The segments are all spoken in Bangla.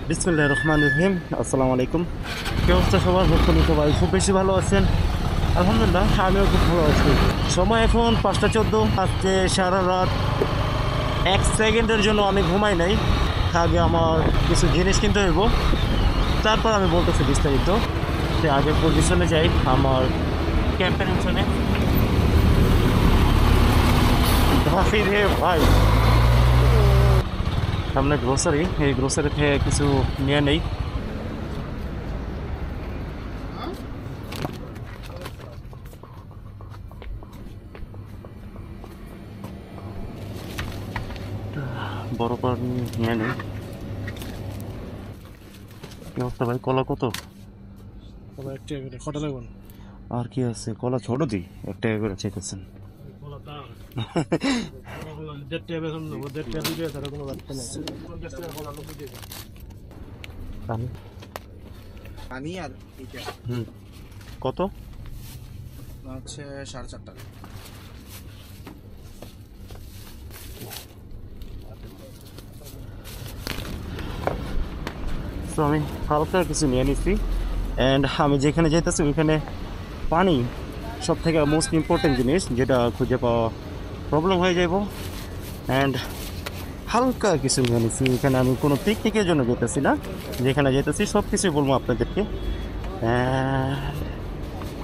বিসমিল্লাহির রহমানির রহিম। আসসালামু আলাইকুম। কি অবস্থা সবার? বর্তমানে সবাই খুব বেশি ভালো আছেন। আলহামদুলিল্লাহ, আমিও খুব ভালো আছি। সময় এখন 5টা 14। আজকে সারা রাত 1 সেকেন্ডের জন্য আমি ঘুমাই নাই। আগে আমার কিছু জিনিস কিনতে হইব, তারপর আমি বলতেছি বিস্তারিত। সে আগে পজিশনে যাই, আমার ক্যাম্পের পিছনে। ভাই রে ভাই, সামনে গ্রোসারি, এই গ্রোসারি থেকে কিছু নিয়ে নেই। বড় করে নিয়ে নেই। কি অবস্থা ভাই? কলা কত? কলা 1 টাকা করে কটা লাগবে? আর কি আছে? কলা ছোট দিই, 1 টাকা করে চাইতেছেন। কলা দাম 1.5 টাকা বেতন নেবো, 1.5 টাকা দিবে তার কোনো ব্যাপার নেই। 50 টাকা কলা 90 টাকা। পানি পানি আর এটা কত? হচ্ছে 4.5 টাকা। তো আমি হালকা কিছু নিয়ে নিচ্ছি। অ্যান্ড আমি যেখানে যেতেছি ওইখানে পানি সব থেকে মোস্ট ইম্পর্টেন্ট জিনিস, যেটা খুঁজে পাওয়া প্রবলেম হয়ে যাব। অ্যান্ড হালকা কিছু নিয়ে নিচ্ছি। এখানে আমি কোনো পিকনিকের জন্য যেতেছি না, যেখানে যেতেছি সব কিছুই বলবো আপনাদেরকে।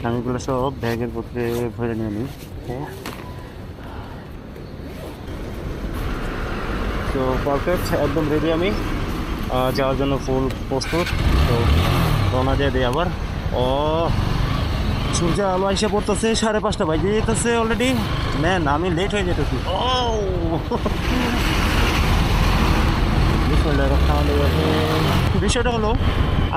আমি এগুলো সব ব্যাগের মধ্যে ভরে নিয়ে নিই। তো পারফেক্ট, একদম রেডি আমি যাওয়ার জন্য ফুল প্রস্তুত। তো রওনা দিয়ে দিই আবার। ও সূর্য আলো এসে পড়তেছে, 5:30 বাজে যেতেছে অলরেডি। ম্যান, আমি লেট হয়ে যেতেছি। ও বিষয়টা হলো,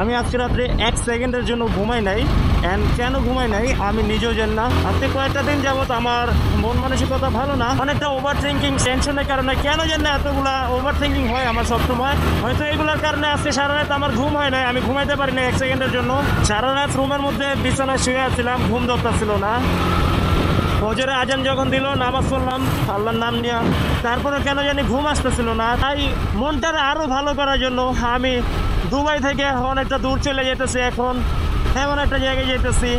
আমি আজকে রাত্রে 1 সেকেন্ডের জন্য ঘুমাই নাই। অ্যান্ড কেন ঘুমাই নাই আমি নিজেও জানি না। আজকে কয়েকটা দিন যাবত আমার মন মানসিকতা ভালো না, অনেকটা ওভার থিঙ্কিং, টেনশনের কারণে কেন জানি না এতগুলা ওভার থিঙ্কিং হয় আমার সবসময়। হয়তো এগুলোর কারণে আজকে সারা রাত আমার ঘুম হয় নাই, আমি ঘুমাইতে পারি না 1 সেকেন্ডের জন্য। সারা রাত রুমের মধ্যে বিছানায় শুয়ে আসছিলাম, ঘুম ধরতেছিল না। ফজরে আজান যখন দিল, নামাজ পড়লাম আল্লাহর নাম নিয়ে, তারপরে কেন জানি ঘুম আসতেছিল না। তাই মনটারে আরও ভালো করার জন্য আমি দুবাই থেকে অনেকটা দূর চলে যেতেছি। এখন এমন একটা জায়গায় যেতেছি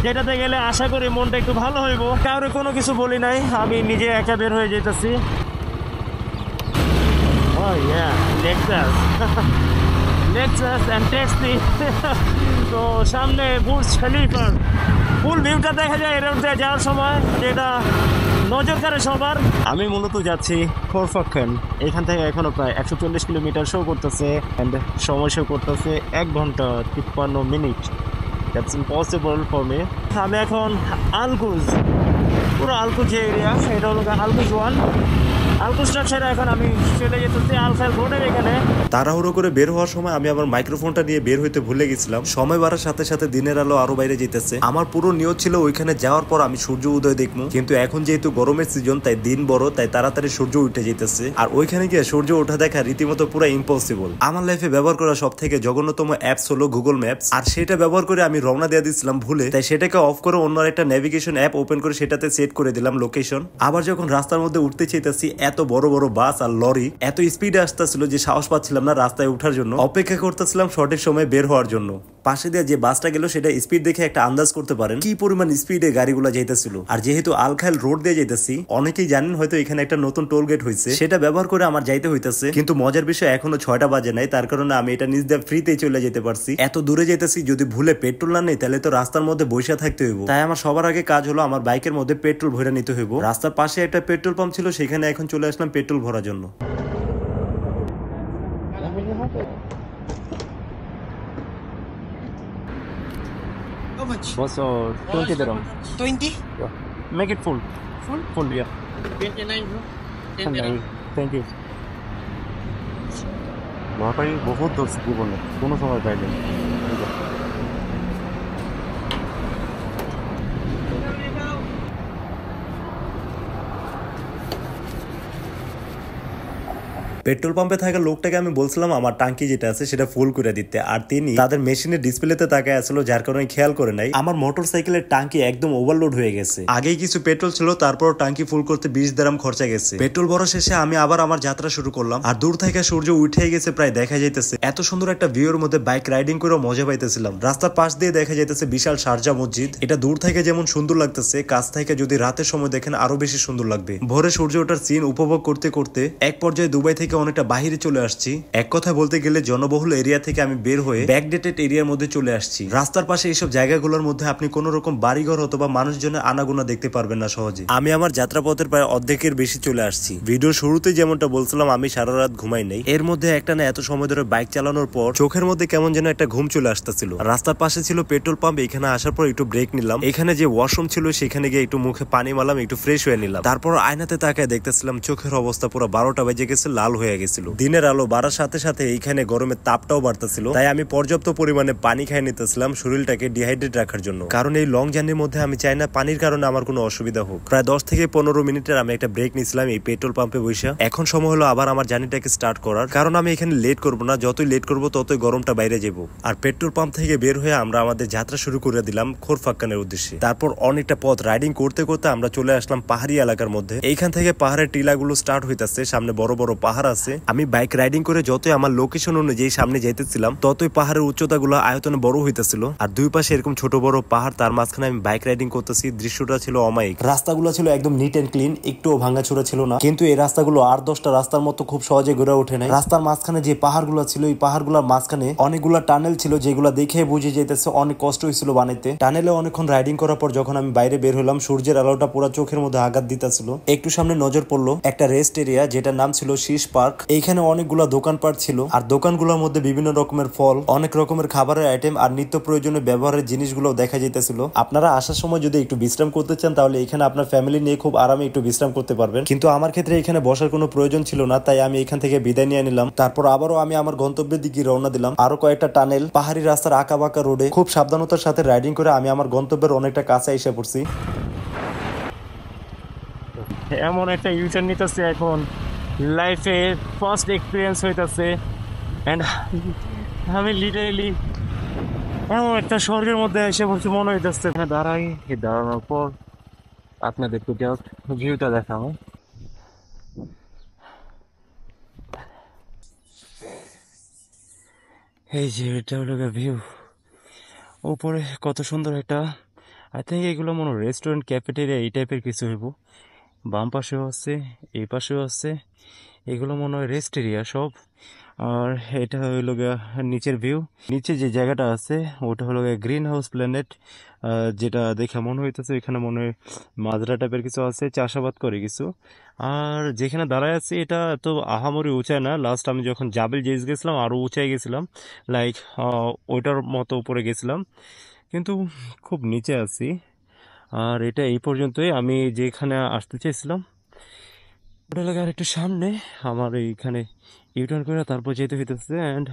যেটাতে গেলে আশা করি মনটা একটু ভালো হইব। কাউরে কোনো কিছু বলি নাই, আমি নিজে একা বের হয়ে যেতেছি। Lexus and taxi। তো সামনে বুর্জ খলিফার ফুল ভিউটা দেখা যায় এর মধ্যে যাওয়ার সময়, যেটা নজর কাড়ে সবার। আমি মূলত যাচ্ছি খোরফাক্কান। এখান থেকে এখনো প্রায় 140 কিলোমিটার শো করতেছে, অ্যান্ড সময় শো করতেছে 1 ঘন্টা 53 minute. That's impossible for me. আমি এখন আলকুজ, পুরো আলকুজ এরিয়া, এটা হলো আলকুজ 1। আলকুজটা ছেড়ে এখন আমি চলে যেতেছি আলফাল রোডের এখানে। তাড়াহুড়ো করে বের হওয়ার সময় আমি আমার মাইক্রোফোনটা নিয়ে বের হইতে ভুলে গেছিলাম। সময় বাড়ার সাথে সাথে দিনের আলো আরো বাইরে যেতেছে। আমার পুরো নিয়ত ছিল ওইখানে যাওয়ার পর আমি সূর্য উদয় দেখবো, কিন্তু এখন যেহেতু গরমের সিজন তাই দিন বড়, তাই তাড়াতাড়ি সূর্য উঠে যেতেছে। আর ওইখানে গিয়ে সূর্য ওঠা দেখা রীতিমতো পুরো ইম্পসিবল। আমার লাইফে ব্যবহার করা সব থেকে জঘন্যতম অ্যাপস হলো গুগল ম্যাপস। আর সেটা ব্যবহার করে আমি রওনা দিয়ে দিচ্ছিলাম ভুলে, তাই সেটাকে অফ করে অন্য একটা নেভিগেশন অ্যাপ ওপেন করে সেটাতে সেট করে দিলাম লোকেশন। আবার যখন রাস্তার মধ্যে উঠতে চাইতেছি, এত বড় বড় বাস আর লরি এত স্পিডে আসতেছিল যে সাহস পাচ্ছিলাম না রাস্তায় ওঠার জন্য। অপেক্ষা করতেছিলাম সঠিক সময় বের হওয়ার জন্য। পাশে দিয়ে যে বাসটা গেল সেটা স্পিড দেখে একটা আন্দাজ করতে পারেন কি পরিমাণ স্পিডে গাড়িগুলো যাইতেছিল। আর যেহেতু আলখাইল রোড দিয়ে যাইতেছি, অনেকেই জানেন হয়তো এখানে একটা নতুন টোল গেট হয়েছে, সেটা ব্যবহার করে আমার যাইতে হইতেছে। কিন্তু মজার বিষয় এখনো 6টা বাজে নাই, তার কারণে আমি এটা নিজ দিয়ে ফ্রিতেই চলে যেতে পারছি। এত দূরে যাইতেছি, যদি ভুলে পেট্রোল না নেই তাহলে তো রাস্তার মধ্যে বসে থাকতে হইব। তাই আমার সবার আগে কাজ হলো আমার বাইকের মধ্যে পেট্রোল ভরে নিতে হইব। রাস্তার পাশে একটা পেট্রোল পাম্প ছিল, সেখানে এখন চলে আসলাম পেট্রোল ভরার জন্য। How much? What's 20 dirham? 20? Yeah. Make it full. Full? Full, yeah. 29 bro. 10 dirham. Thank you. Lottery বহুত ধরছি জীবনে, কোনো সময় পাইনি। পেট্রোল পাম্পে থাকা লোকটাকে আমি বলছিলাম আমার টাঙ্কি যেটা আছে সেটা ফুল করে দিতে, আর তিনি তাদের মেশিনের ডিসপ্লেতে তাকায় আসলো, যার কারণে খেয়াল করে নাই আমার মোটরসাইকেলের টাঙ্কি একদম ওভারলোড হয়ে গেছে। আগেই কিছু পেট্রোল ছিল, তারপর টাঙ্কি ফুল করতে 20 দিরহাম খরচা গেছে। পেট্রোল ভরা শেষে আমি আবার আমার যাত্রা শুরু করলাম, আর দূর থেকে সূর্য উঠে গেছে, প্রায় দেখা যাইতেছে। এত সুন্দর একটা ভিউর মধ্যে বাইক রাইডিং করে মজা পাইতেছিলাম। রাস্তার পাশ দিয়ে দেখা যাইতেছে বিশাল শারজা মসজিদ। এটা দূর থেকে যেমন সুন্দর লাগতেছে, কাছ থেকে যদি রাতের সময় দেখেন আরো বেশি সুন্দর লাগবে। ভোরে সূর্য ওঠার সিন উপভোগ করতে করতে এক পর্যায়ে দুবাই থেকে অনেকটা বাহিরে চলে আসছি। এক কথা বলতে গেলে জনবহুল এরিয়া থেকে আমি বের হয়ে ব্যাকডেটেড এরিয়ার মধ্যে চলে আসছি। রাস্তার পাশে এইসব জায়গাগুলোর মধ্যে আপনি কোন রকম বাড়িঘর অথবা মানুষজনের আনাগোনা দেখতে পারবেন না সহজে। আমি আমার যাত্রাপথের প্রায় অর্ধেকের বেশি চলে আসছি। ভিডিও শুরুতে যেমনটা বলছিলাম আমি সারা রাত ঘুমাই নাই। এর মধ্যে একটা না এত সময় ধরে বাইক চালানোর পর চোখের মধ্যে কেমন যেন একটা ঘুম চলে আসতেছিল। রাস্তার পাশে ছিল পেট্রোল পাম্প, এখানে আসার পর একটু ব্রেক নিলাম। এখানে যে ওয়াশরুম ছিল সেখানে গিয়ে একটু মুখে পানি মারলাম, একটু ফ্রেশ হয়ে নিলাম। তারপর আয়নাতে তাকায় দেখতেছিলাম চোখের অবস্থা পুরো 12টা বেজে গেছে, লাল হয়ে গেছিল। দিনের আলো বাড়ার সাথে সাথে এইখানে গরমের তাপটাও বাড়তেছিল, তাই আমি পর্যাপ্ত পরিমাণে পানি খাই নিতেছিলাম শরীরটাকে ডিহাইড্রেট রাখার জন্য। কারণ এই লং জার্নির মধ্যে আমি চাই না পানির কারণে আমার কোনো অসুবিধা হোক। প্রায় 10 থেকে 15 মিনিটের আমি একটা ব্রেক নিয়েছিলাম এই পেট্রোল পাম্পে বসে। এখন সময় হলো আবার আমার জার্নিটাকে স্টার্ট করার, কারণ আমি এখানে লেট করবো না। যতই লেট করবো ততই গরমটা বাইরে যাবো। আর পেট্রোল পাম্প থেকে বের হয়ে আমরা আমাদের যাত্রা শুরু করে দিলাম খোরফাক্কানের উদ্দেশ্যে। তারপর অনেকটা পথ রাইডিং করতে করতে আমরা চলে আসলাম পাহাড়ি এলাকার মধ্যে। এইখান থেকে পাহাড়ের টিলাগুলো স্টার্ট হইতেছে, সামনে বড় বড় পাহাড় আছে। আমি বাইক রাইডিং করে যতই আমার লোকেশন অনুযায়ী সামনে যাইতেছিলাম ততই পাহাড়ের উচ্চতাগুলো আয়তনে বড় হইতেছিল, আর দুই পাশে এরকম ছোট বড় পাহাড়, তার মাঝখানে আমি বাইক রাইডিং করতেছি। দৃশ্যটা ছিল অমায়িক। রাস্তাগুলো ছিল একদম নিট এন্ড ক্লিন, একটুও ভাঙাচোরা ছিল না। কিন্তু এই রাস্তাগুলো 8-10টা রাস্তার মতো খুব সহজে গড়ে ওঠে নাই। রাস্তার মাঝখানে যে পাহাড়গুলো ছিল, এই পাহাড়গুলোর মাঝখানে অনেকগুলা টানেল ছিল, যেগুলো দেখে বুঝে যেতেছে অনেক কষ্ট হয়েছিল বানাইতে। টানেলে অনেকক্ষণ রাইডিং করার পর যখন আমি বাইরে বের হলাম, সূর্যের আলোটা পুরো চোখের মধ্যে আঘাত দিতেছিল। একটু সামনে নজর পড়লো একটা রেস্ট এরিয়া, যেটার নাম ছিল শীষ পার্ক। এইখানে অনেকগুলা দোকানপাট ছিল, আর দোকানগুলোর মধ্যে বিভিন্ন রকমের ফল, অনেক রকমের খাবারের আইটেম আর নিত্য প্রয়োজনীয় ব্যবহারের জিনিসগুলো দেখা যাইতেছিল। আপনারা আসার সময় যদি একটু বিশ্রাম করতে চান তাহলে এখানে আপনার ফ্যামিলি নিয়ে খুব আরামে একটু বিশ্রাম করতে পারবেন। কিন্তু আমার ক্ষেত্রে এখানে বসার কোনো প্রয়োজন ছিল না, তাই আমি এখান থেকে বিদায় নিয়ে নিলাম। তারপর আবারও আমি আমার গন্তব্যের দিকে রওনা দিলাম। আরো কয়েকটা টানেল, পাহাড়ি রাস্তার আঁকা বাঁকা রোডে খুব সাবধানতার সাথে রাইডিং করে আমি আমার গন্তব্যের অনেকটা কাছে এসে পড়ছি। এমন একটা ইউটার্ন নিতেছে এখন, লাইফে ফার্স্ট এক্সপিরিয়েন্স হইতেছে। অ্যান্ড আমি লিটারেলি এমন একটা স্বর্গের মধ্যে এসে পড়ছি মনে হইতেছে। দাঁড়াই, দাঁড়ানোর পর আপনাদেরকে জাস্ট ভিউটা দেখাবো। এই যে এটা হলো ভিউ, উপরে কত সুন্দর একটা, আই থিঙ্ক এগুলো মনে হয় রেস্টুরেন্ট, ক্যাফেটেরিয়া এই টাইপের কিছু হইব। বাম পাশেও আছে, এই পাশেও আছে, এগুলো মনে হয় রেস্ট এরিয়া সব। আর এটা হইল গিয়া নিচের ভিউ। নিচে যে জায়গাটা আছে ওটা হলো গিয়া গ্রিন হাউস প্ল্যানেট, যেটা দেখে মনে হইতেছে এখানে মনে হয় মাজরা টাইপের কিছু আছে, চাষাবাদ করে কিছু। আর যেখানে দাঁড়ায় আছি এটা তো আহামরি উঁচায় না। লাস্ট আমি যখন জাবেল জেস গেছিলাম আরও উঁচাই গেছিলাম, লাইক ওইটার মতো উপরে গেছিলাম, কিন্তু খুব নিচে আছি। আর এটা এই পর্যন্তই। আমি যেখানে আসতে চাইছিলাম ওটা লাগে আর একটু সামনে, আমার এইখানে ইউটার্ন করে তারপর যেতে হইতেছে। অ্যান্ড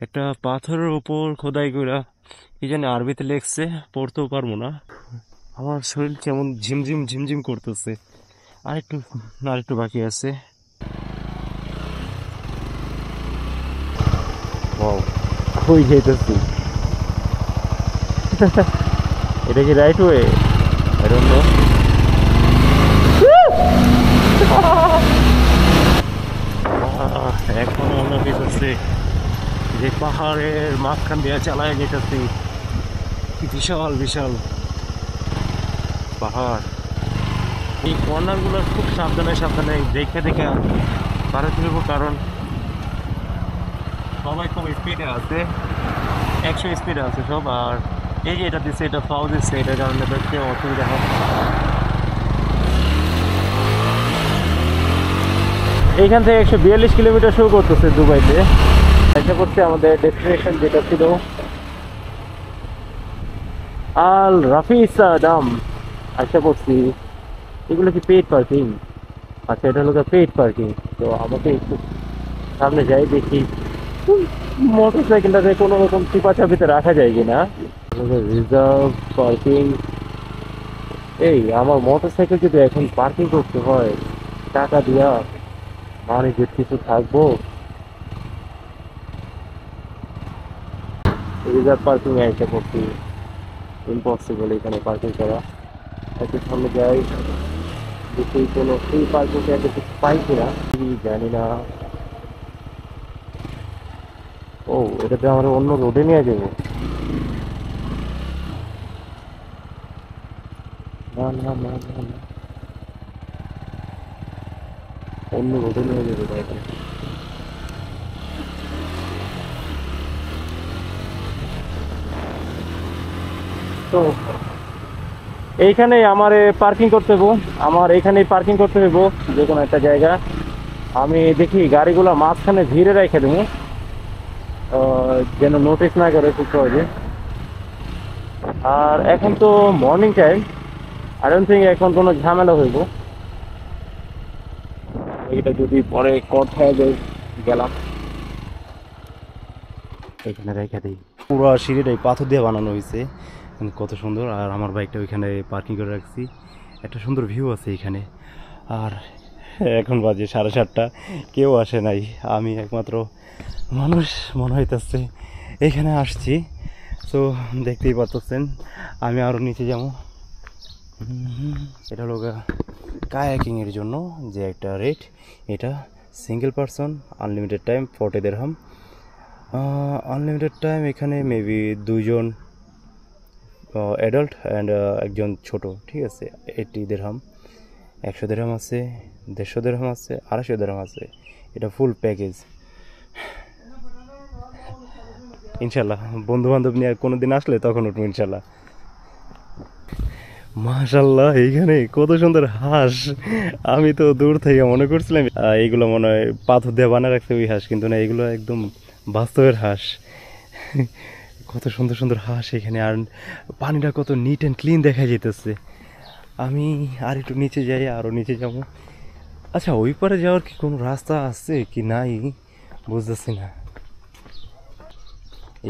একটা পাথরের উপর খোদাই করে কি জানি আরবিতে লেখছে, পড়তেও পারবো না। আমার শরীর কেমন ঝিমঝিম ঝিমঝিম করতেছে। আরেকটু বাকি আছে। কই যেতেছি? এটা কি right way? I don't know. এখন আমরা দেখতেছি যে পাহাড়ের মাঝখান দিয়ে চালায় যেতেছি, বিশাল বিশাল পাহাড়। এই কর্নারগুলো খুব সাবধানে সাবধানে দেখে দেখে পার হতে হবে, কারণ সবাই খুব স্পিডে আছে, 100 স্পিডে আছে সব। আর এই যে এটা দিচ্ছে, এটা ফাউ দিচ্ছে, এটার কারণে দেখতে অসুবিধা হয়। এইখান থেকে 142 কিলোমিটার শুরু করতেছে দুবাইতে। আশা করছি আমাদের ডেস্টিনেশন যেটা ছিল আল রাফিসা ডাম, আশা করছি। এগুলো কি পেইড পার্কিং? আচ্ছা, এটা হলো পেইড পার্কিং। তো আমাকে একটু সামনে যাই, দেখি মোটর সাইকেলটাকে কোনো রকম চিপা চাপিতে রাখা যায় কিনা। Reserve parking. এই আমার মোটর সাইকেল যদি এখন পার্কিং করতে হয় টাকা দিয়া, মানে যে কিছু থাকবো রিজার্ভ পার্কিং এ এসে করছি, ইম্পসিবল এখানে পার্কিং করা। একটু সামনে যাই, দেখি কোনো ফ্রি পার্কিং এতে কিছু পাই কিনা, জানি না। ও, এটাতে আমরা অন্য রোডে নিয়ে যাবো। না না না না না, অন্য রোডে নিয়ে যাবো গাড়িটা। তো এইখানে আমার পার্কিং করতে হবো, আমার এইখানেই পার্কিং করতে হইব যে কোনো একটা জায়গা। আমি দেখি গাড়িগুলো মাঝখানে ধীরে রেখে দেবো, যেন নোটিস না করে খুব সহজে। আর এখন তো morning time, I don't think এখন কোনো ঝামেলা হইব। এটা যদি পরে কট হয়ে যায়, গেলাম এখানে রেখে দিই। পুরো সিঁড়িটাই পাথর দিয়ে বানানো হয়েছে, কত সুন্দর। আর আমার বাইকটা ওইখানে পার্কিং করে রাখছি, একটা সুন্দর ভিউ আছে এখানে। আর এখন বাজে 7:30, কেউ আসে নাই, আমি একমাত্র মানুষ মনে হইতেছে এখানে আসছি। তো দেখতেই পাচ্ছেন আমি আরও নিচে যাবো। এটা হলো কায়াকিংয়ের জন্য যে একটা রেট, এটা সিঙ্গেল পারসন আনলিমিটেড টাইম 40 দিরহাম। আনলিমিটেড টাইম এখানে মেবি 2 জন অ্যাডাল্ট অ্যান্ড একজন ছোট, ঠিক আছে। 80 দিরহাম, 100 দিরহাম আছে, 150 দিরহাম আছে, 250 দিরহাম আছে। এটা ফুল প্যাকেজ। ইনশাল্লাহ বন্ধু বান্ধব নিয়ে কোনো দিন আসলে তখন উঠবো ইনশাল্লাহ। মাশাল্লাহ, এইখানে কত সুন্দর হাঁস। আমি তো দূর থেকে মনে করছিলাম এইগুলো মনে হয় পাথর দিয়ে বানিয়ে রাখছে ওই হাঁস, কিন্তু না, এগুলো একদম বাস্তবের হাঁস। কত সুন্দর সুন্দর হাঁস এখানে, আর পানিটা কত নিট অ্যান্ড ক্লিন দেখা যেতেছে। আমি আর একটু নিচে যাই, আরও নিচে যাব। আচ্ছা, ওই পারে যাওয়ার কি কোনো রাস্তা আছে কি নাই বুঝতেছি না।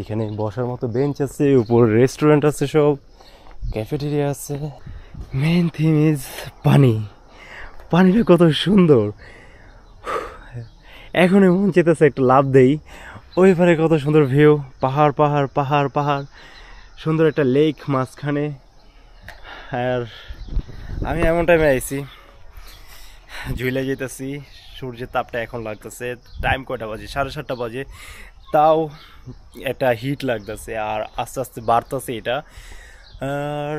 এখানে বসার মতো বেঞ্চ আছে, উপর রেস্টুরেন্ট আছে, সব ক্যাফেটেরিয়া আছে। মেইন থিম ইজ পানি। পানিটা কত সুন্দর, এখনই মন চেতেছে একটা লাফ দেই। ওই পারে কত সুন্দর ভিউ, পাহাড় পাহাড় পাহাড় পাহাড়, সুন্দর একটা লেক মাঝখানে। আর আমি এমন টাইমে আইছি, ঝুলে যেতেছি, সূর্যের তাপটা এখন লাগতেছে। টাইম কয়টা বাজে? 7:30 বাজে, তাও একটা হিট লাগতেছে, আর আস্তে আস্তে বাড়তেছে এটা। আর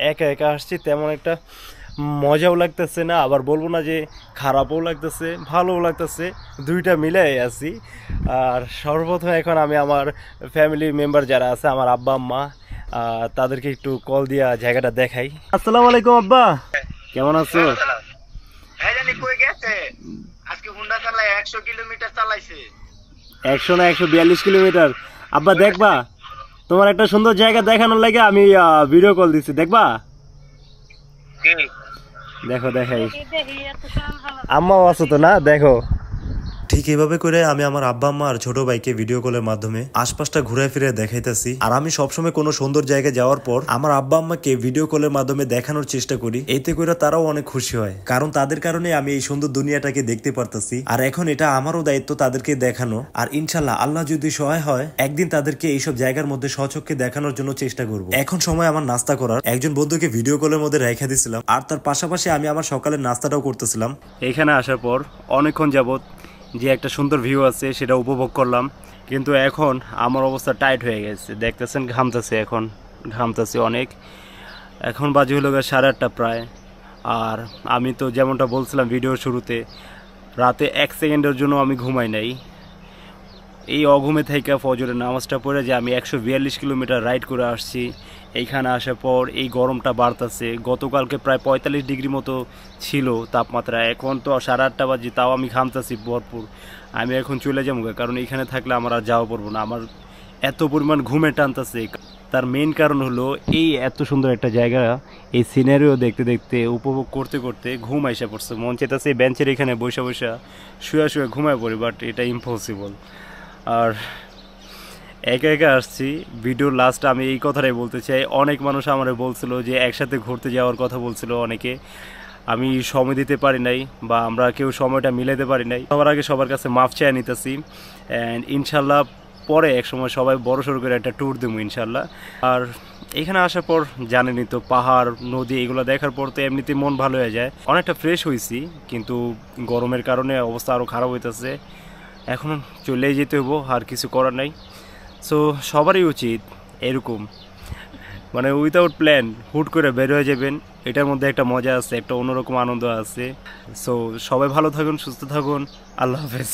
একা একা আসছি, তেমন একটা মজাও লাগতেছে না, আবার বলবো না যে খারাপও লাগতেছে, ভালোও লাগতেছে, দুইটা মিলাই আছি। আর সর্বপ্রথম এখন আমি আমার ফ্যামিলি মেম্বার যারা আছে, আমার আব্বা আম্মা, তাদেরকে একটু কল দিয়া জায়গাটা দেখাই। আসসালামু আলাইকুম আব্বা, কেমন আছো? আজকে হুন্ডা চালায় 100 কিলোমিটার চালাইছে। 100 না 142 কিলোমিটার। আব্বা দেখবা, তোমার একটা সুন্দর জায়গা দেখানোর লাগে আমি ভিডিও কল দিচ্ছি, দেখবা? দেখো দেখাই, আম্মাও আছো তো না, দেখো। ঠিক এভাবে করে আমি আমার আব্বা আম্মা আর ছোট ভাইকে ভিডিও কলের মাধ্যমে আশপাশটা ঘুরে ফিরে দেখাইতেছি। আর আমি সবসময় কোনো সুন্দর জায়গায় যাওয়ার পর আমার আব্বা আম্মাকে ভিডিও কলের মাধ্যমে দেখানোর চেষ্টা করি, এতে করে তারাও অনেক খুশি হয়, কারণ তাদের কারণে আমি এই সুন্দর দুনিয়াটাকে দেখতে পারতেছি। আর এখন এটা আমারও দায়িত্ব তাদেরকে দেখানো, আর ইনশাল্লাহ আল্লাহ যদি সহায় হয় একদিন তাদেরকে এইসব জায়গার মধ্যে স্বচক্ষে দেখানোর জন্য চেষ্টা করব। এখন সময় আমার নাস্তা করার, একজন বন্ধুকে ভিডিও কলের মধ্যে রেখে দিয়েছিলাম, আর তার পাশাপাশি আমি আমার সকালের নাস্তাটাও করতেছিলাম। এখানে আসার পর অনেকক্ষণ যাবত যে একটা সুন্দর ভিউ আছে সেটা উপভোগ করলাম, কিন্তু এখন আমার অবস্থা টাইট হয়ে গেছে, দেখতেছেন ঘামতেছে, এখন ঘামতেছে অনেক। এখন বাজে হলো 8:30 প্রায়। আর আমি তো যেমনটা বলছিলাম ভিডিওর শুরুতে, রাতে 1 সেকেন্ডের জন্য আমি ঘুমাই নাই। এই অঘুমে থেকে ফজরের নামাজটা পড়ে যে আমি 142 কিলোমিটার রাইড করে আসছি। এইখানে আসার পর এই গরমটা বাড়তেছে, গতকালকে প্রায় 45 ডিগ্রি মতো ছিল তাপমাত্রা, এখন তো 8:30 বাজে, তাও আমি ঘামতেছি ভরপুর। আমি এখন চলে যাবো, কারণ এখানে থাকলে আমার আর যাওয়া পড়বো না, আমার এত পরিমাণ ঘুমে টানতেছে। তার মেইন কারণ হলো এই এত সুন্দর একটা জায়গা, এই সিনারিও দেখতে দেখতে উপভোগ করতে করতে ঘুম এসে পড়ছে। মন চেতেছে বেঞ্চের এখানে বসে বসে শুয়ে শুয়ে ঘুমায় পড়ি, বাট এটা ইম্পসিবল। আর একা একা আসছি। ভিডিওর লাস্ট আমি এই কথাটাই বলতে চাই, অনেক মানুষ আমারে বলছিল যে একসাথে ঘুরতে যাওয়ার কথা বলছিল অনেকে, আমি সময় দিতে পারি নাই বা আমরা কেউ সময়টা মিলাতে পারি নাই। সবার আগে সবার কাছে মাফ চেয়ে নিতেছি, অ্যান্ড ইনশাল্লাহ পরে একসময় সবাই বড় সড়ো করে একটা ট্যুর দেবো ইনশাল্লাহ। আর এখানে আসার পর জানেনই তো, পাহাড় নদী এগুলো দেখার পর তো এমনিতেই মন ভালো হয়ে যায়, অনেকটা ফ্রেশ হয়েছি। কিন্তু গরমের কারণে অবস্থা আরও খারাপ হইতেছে, এখন চলেই যেতে হবো, আর কিছু করার নাই। সো সবারই উচিত এরকম, মানে উইদাউট প্ল্যান হুট করে বের হয়ে যাবেন, এটার মধ্যে একটা মজা আছে, একটা অন্যরকম আনন্দ আছে। সো সবাই ভালো থাকুন, সুস্থ থাকুন, আল্লাহ হাফেজ।